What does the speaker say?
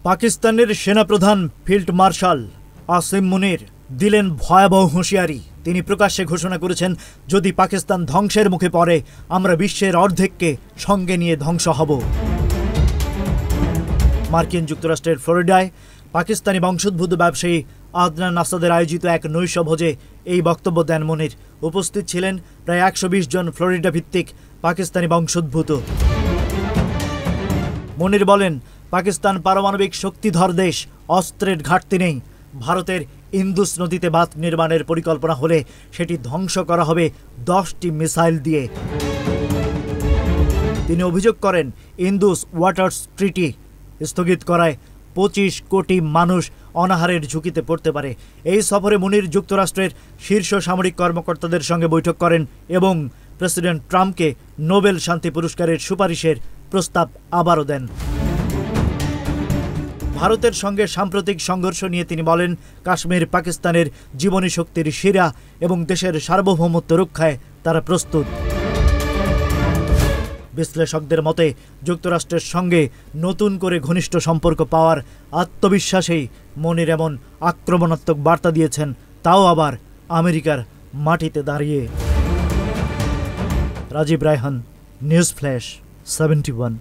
পাকিস্তানের সেনাপ্রধান field marshal Asim মুনির দিলেন ভয়াবহ হুঁশিয়ারি। তিনি প্রকাশ্যে ঘোষণা করেছেন, যদি পাকিস্তান ধ্বংসের মুখে পড়ে আমরা বিশ্বের অর্ধেককে সঙ্গে নিয়ে ধ্বংস হব। মার্কিন যুক্তরাষ্ট্রের ফ্লোরিডায় পাকিস্তানি বংশোদ্ভূত ব্যবসায়ী আদনান আসাদের আয়োজিত এক নৈশভোজে এই বক্তব্য দেন মুনির। উপস্থিত ছিলেন প্রায় 120 জন ফ্লোরিডা ভিত্তিক পাকিস্তানি বংশোদ্ভূত। মুনির বলেন, পাকিস্তান পারমাণবিক শক্তিধর দেশ, অস্ত্রের ঘাটতি নেই। ভারতের ইন্দুস নদীতে বাঁধ নির্মাণের পরিকল্পনা হলে সেটি ধ্বংস করা হবে 10টি মিসাইল দিয়ে। তিনি অভিযোগ করেন, ইন্দুস ওয়াটার্স ট্রিটি স্থগিত করায় 25 কোটি মানুষ অনাহারের ঝুঁকিতে পড়তে পারে। এই সফরে মুনির যুক্তরাষ্ট্রের শীর্ষ সামরিক কর্মকর্তাদের সঙ্গে বৈঠক করেন এবং প্রেসিডেন্ট ট্রাম্পকে নোবেল শান্তি পুরস্কারের সুপারিশের প্রস্তাব আবারও দেন। ভারতের সঙ্গে সাম্প্রতিক সংঘর্ষ নিয়ে তিনি বলেন, কাশ্মীর পাকিস্তানের জীবনী শক্তির শিরা এবং দেশের সার্বভৌমত্ব রক্ষায় তারা প্রস্তুত। বিশ্লেষকদের মতে, যুক্তরাষ্ট্রের সঙ্গে নতুন করে ঘনিষ্ঠ সম্পর্ক পাওয়ার আত্মবিশ্বাসেই মুনির এমন আক্রমণাত্মক বার্তা দিয়েছেন, তাও আবার আমেরিকার মাটিতে দাঁড়িয়ে। Rajib Raihan, news flash 71।